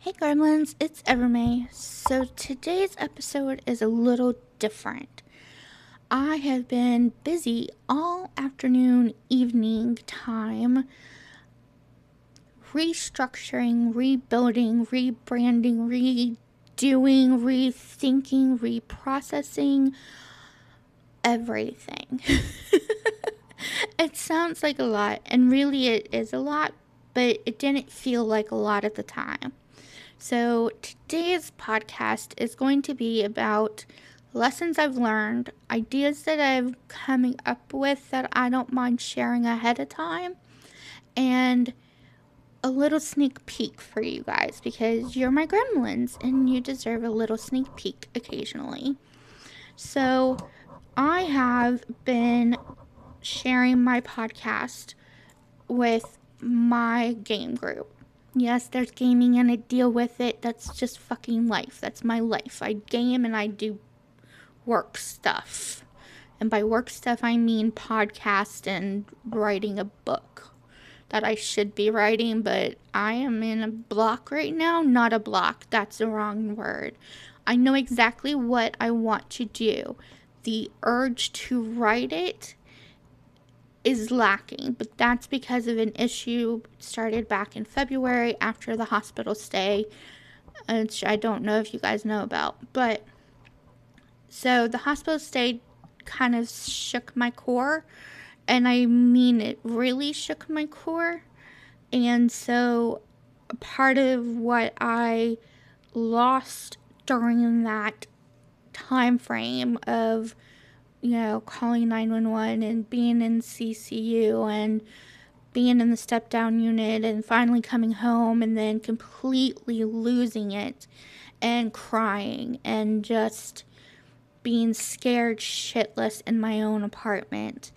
Hey Gremlins, it's Evermay. So today's episode is a little different. I have been busy all afternoon, evening time, restructuring, rebuilding, rebranding, redoing, rethinking, reprocessing everything. It sounds like a lot, and really it is a lot, but it didn't feel like a lot at the time. So, today's podcast is going to be about lessons I've learned, ideas that I've coming up with that I don't mind sharing ahead of time, and a little sneak peek for you guys because you're my gremlins and you deserve a little sneak peek occasionally. So, I have been sharing my podcast with my game group. Yes, there's gaming and I deal with it. That's just fucking life. That's my life. I game and I do work stuff. And by work stuff, I mean podcast and writing a book that I should be writing, but I am in a block right now. Not a block, that's the wrong word. I know exactly what I want to do. The urge to write it is lacking, but that's because of an issue started back in February after the hospital stay, which I don't know if you guys know about. But so the hospital stay kind of shook my core, and I mean it really shook my core. And so part of what I lost during that time frame of calling 911 and being in CCU and being in the step down unit and finally coming home and then completely losing it and crying and just being scared shitless in my own apartment.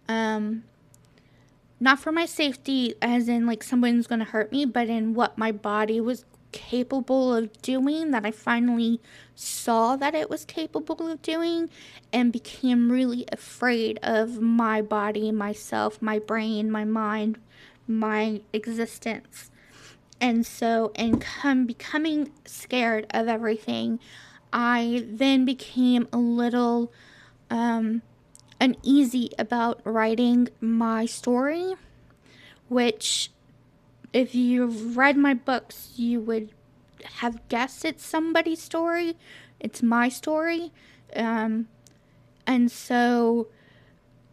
Not for my safety, as in like someone's gonna hurt me, but in what my body was capable of doing, that I finally saw that it was capable of doing and became really afraid of my body, myself, my brain, my mind, my existence. And so, becoming scared of everything, I then became a little uneasy about writing my story, which, if you've read my books, you would have guessed it's somebody's story. It's my story. And so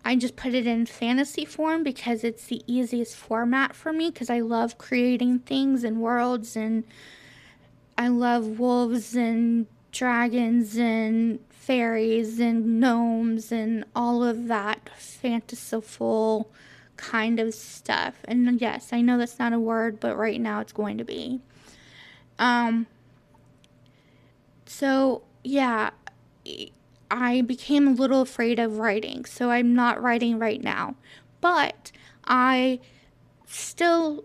I just put it in fantasy form because it's the easiest format for me because I love creating things and worlds, and I love wolves and dragons and fairies and gnomes and all of that fanciful kind of stuff. And yes, I know that's not a word, but right now it's going to be. So yeah, I became a little afraid of writing, so I'm not writing right now. But I still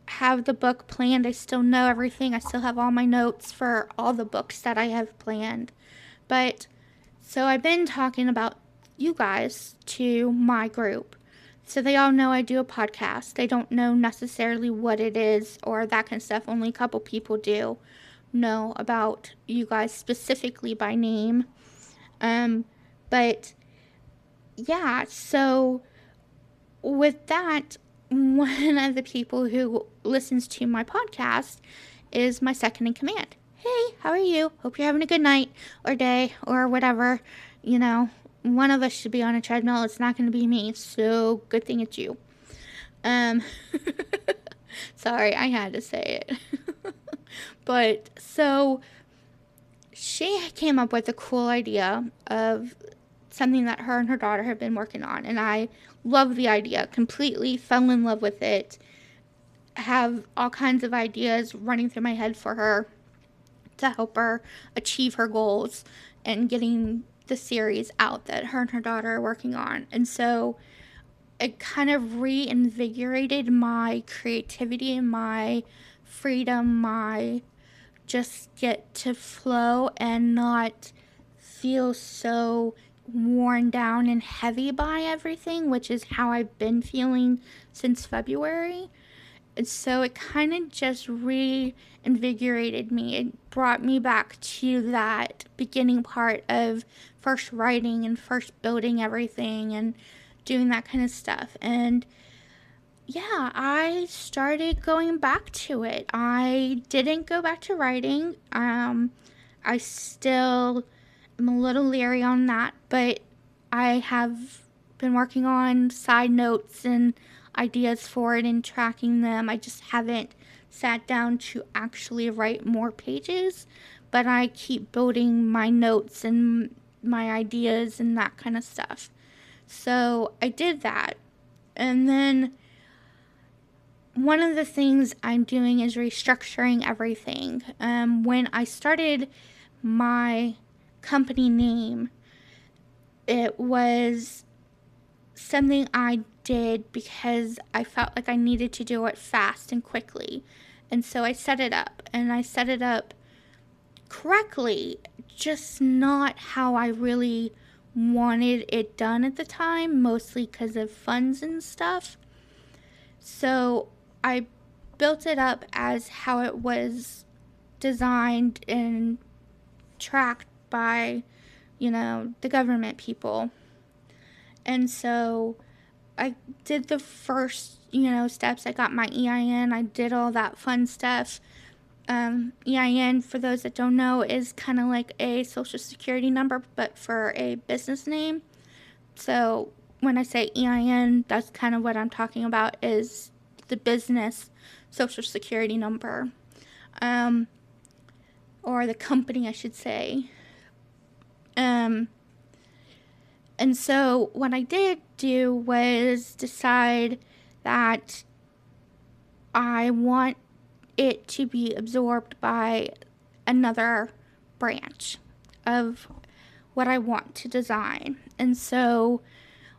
have the book planned. I still know everything. I still have all my notes for all the books that I have planned. But so I've been talking about you guys to my group. So they all know I do a podcast. They don't know necessarily what it is or that kind of stuff. Only a couple people do know about you guys specifically by name. But yeah, so with that, one of the people who listens to my podcast is my second in command. Hey, how are you? Hope you're having a good night or day or whatever. One of us should be on a treadmill. It's not going to be me, so good thing it's you. Um, Sorry, I had to say it. But so she came up with a cool idea of something that her and her daughter have been working on, and I love the idea completely, fell in love with it, have all kinds of ideas running through my head for her to help her achieve her goals and getting the series out that her and her daughter are working on. And so it kind of reinvigorated my creativity and my freedom, my just get to flow and not feel so worn down and heavy by everything, which is how I've been feeling since February. And so it kind of just reinvigorated me. It brought me back to that beginning part of first writing and first building everything and doing that kind of stuff. And yeah, I started going back to it. I didn't go back to writing. I still am a little leery on that, but I have been working on side notes and ideas for it and tracking them. I just haven't sat down to actually write more pages, but I keep building my notes and my ideas and that kind of stuff. So I did that. And then one of the things I'm doing is restructuring everything. When I started my company name, it was something I did because I felt like I needed to do it fast and quickly. And so I set it up, and I set it up correctly, just not how I really wanted it done at the time, mostly because of funds and stuff. So I built it up as how it was designed and tracked by, the government people. And so I did the first, steps. I got my EIN. I did all that fun stuff. EIN, for those that don't know, is kind of like a social security number, but for a business name. So when I say EIN, that's kind of what I'm talking about, is the business social security number. Or the company, I should say. And so what I did do was decide that I want it to be absorbed by another branch of what I want to design. And so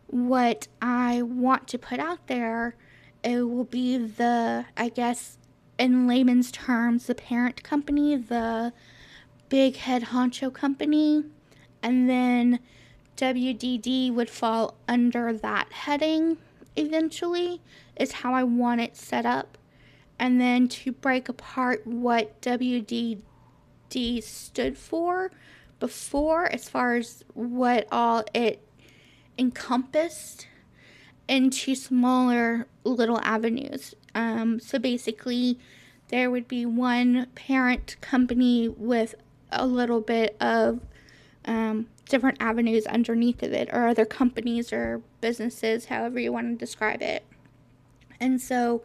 what I want to put out there, it will be the, I guess, in layman's terms, the parent company, the big head honcho company, and then WDD would fall under that heading eventually, is how I want it set up. And then to break apart what WDD stood for before, as far as what all it encompassed, into smaller little avenues. So basically, there would be one parent company with a little bit of different avenues underneath of it, or other companies or businesses, however you want to describe it. And so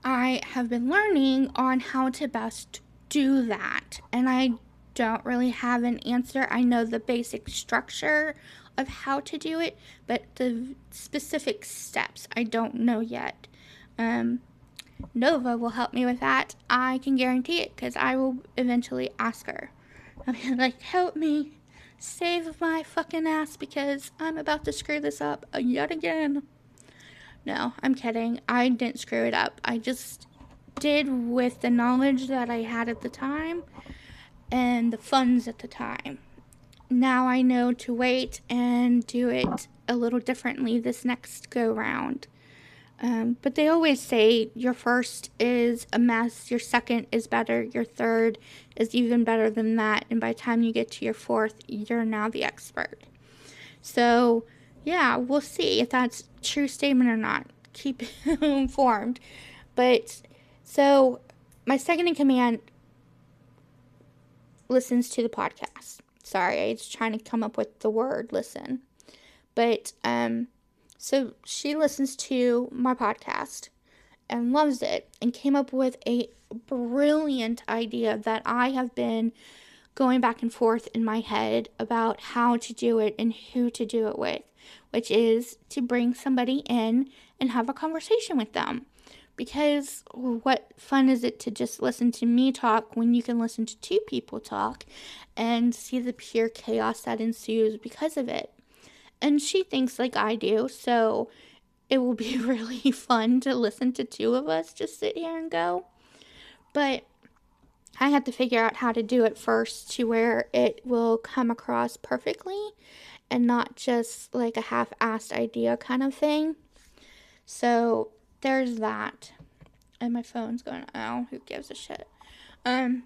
I have been learning on how to best do that, and I don't really have an answer. I know the basic structure of how to do it, but the specific steps I don't know yet. Nova will help me with that. I can guarantee it, because I will eventually ask her. I mean, like, help me. Save my fucking ass, because I'm about to screw this up yet again. No, I'm kidding. I didn't screw it up. I just did with the knowledge that I had at the time and the funds at the time. Now I know to wait and do it a little differently this next go round. But they always say your first is a mess, your second is better, your third is even better than that, and by the time you get to your fourth, you're now the expert. So, yeah, we'll see if that's a true statement or not. Keep informed. But, so, my second in command listens to the podcast. Sorry, I was trying to come up with the word listen. But, so she listens to my podcast and loves it, and came up with a brilliant idea that I have been going back and forth in my head about how to do it and who to do it with, which is to bring somebody in and have a conversation with them. Because what fun is it to just listen to me talk when you can listen to two people talk and see the pure chaos that ensues because of it? And she thinks like I do, so it will be really fun to listen to two of us just sit here and go. But I have to figure out how to do it first to where it will come across perfectly and not just like a half-assed idea kind of thing. So there's that. And my phone's going, oh, who gives a shit? Um,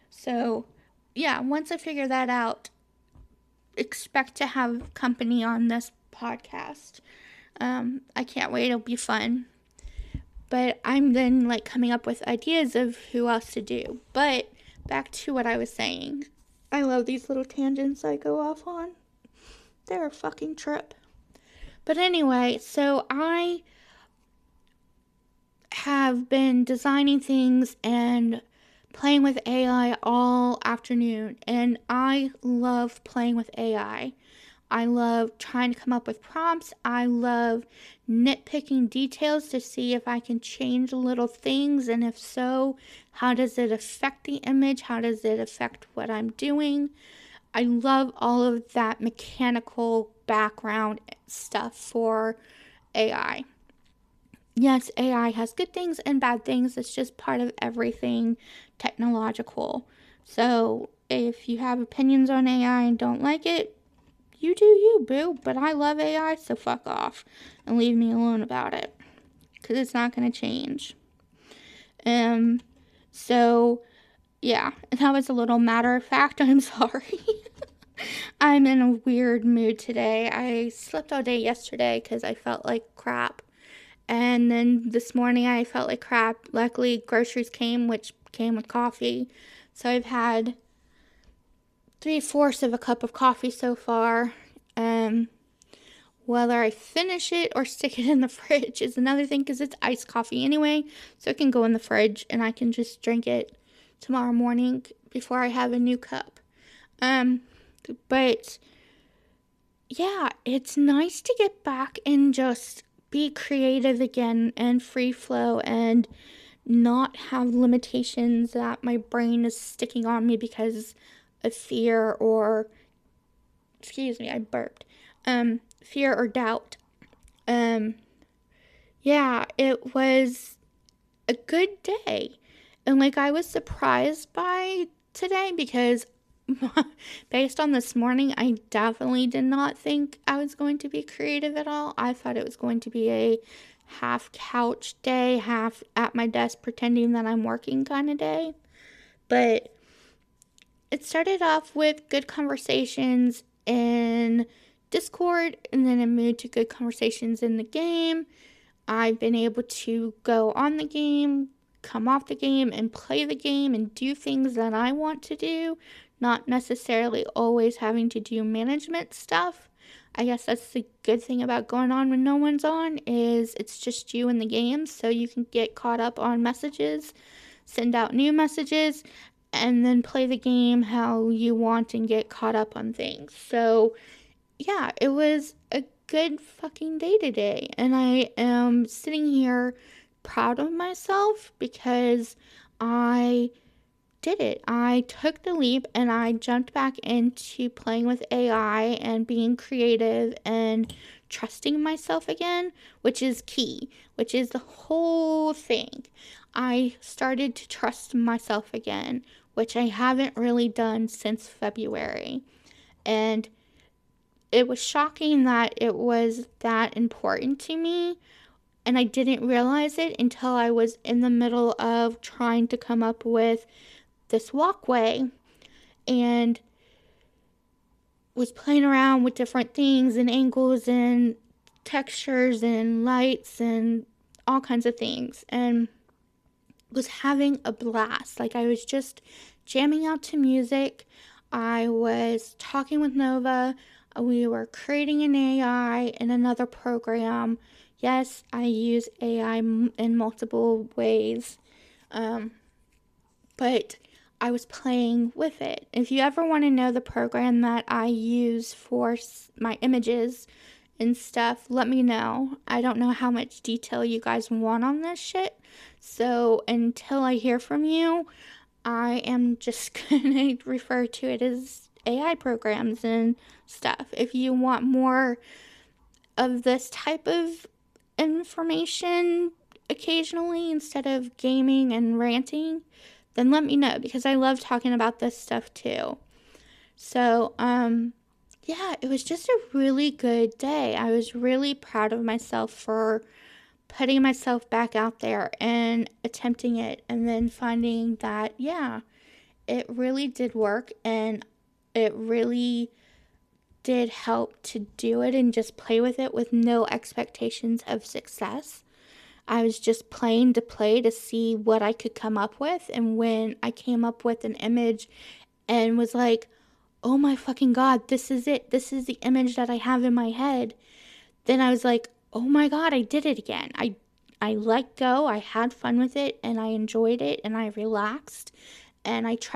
so yeah, once I figure that out, expect to have company on this podcast. I can't wait. It'll be fun. But I'm then like coming up with ideas of who else to do. But back to what I was saying. I love these little tangents I go off on. They're a fucking trip. But anyway, so I have been designing things and playing with AI all afternoon, and I love playing with AI. I love trying to come up with prompts. I love nitpicking details to see if I can change little things, and if so, how does it affect the image? How does it affect what I'm doing? I love all of that mechanical background stuff for AI. Yes, AI has good things and bad things. It's just part of everything technological. So if you have opinions on AI and don't like it, you do you, boo. But I love AI, so fuck off and leave me alone about it. Because it's not going to change. So, yeah, that was a little matter of fact. I'm sorry. I'm in a weird mood today. I slept all day yesterday because I felt like crap. And then this morning I felt like crap. Luckily, groceries came, which came with coffee. So I've had 3/4 of a cup of coffee so far. Whether I finish it or stick it in the fridge is another thing because it's iced coffee anyway. So it can go in the fridge and I can just drink it tomorrow morning before I have a new cup. But yeah, it's nice to get back and just be creative again and free flow and not have limitations that my brain is sticking on me because of fear or, excuse me, I burped, fear or doubt. Yeah, it was a good day. And like I was surprised by today because based on this morning, I definitely did not think I was going to be creative at all. I thought it was going to be a half couch day, half at my desk pretending that I'm working kind of day. But it started off with good conversations in Discord, and then it moved to good conversations in the game. I've been able to go on the game, come off the game, and play the game and do things that I want to do, not necessarily always having to do management stuff. I guess that's the good thing about going on when no one's on is it's just you in the game, so you can get caught up on messages, send out new messages, and then play the game how you want and get caught up on things. So, yeah, it was a good fucking day today. And I am sitting here proud of myself because I did it. I took the leap and I jumped back into playing with AI and being creative and trusting myself again, which is key, which is the whole thing. I started to trust myself again, which I haven't really done since February. And it was shocking that it was that important to me. And I didn't realize it until I was in the middle of trying to come up with this walkway and was playing around with different things and angles and textures and lights and all kinds of things and was having a blast. Like I was just jamming out to music. I was talking with Nova. We were creating an AI in another program. Yes, I use AI in multiple ways. But I was playing with it. If you ever want to know the program that I use for my images and stuff, let me know. I don't know how much detail you guys want on this shit. So until I hear from you, I am just going to refer to it as AI programs and stuff. If you want more of this type of information occasionally instead of gaming and ranting, then let me know because I love talking about this stuff too. So, yeah, it was just a really good day. I was really proud of myself for putting myself back out there and attempting it, and then finding that, yeah, it really did work, and it really did help to do it and just play with it with no expectations of success. I was just playing to play to see what I could come up with. And when I came up with an image and was like, oh my fucking God, this is it. This is the image that I have in my head. Then I was like, oh my God, I did it again. I let go. I had fun with it and I enjoyed it and I relaxed and I tried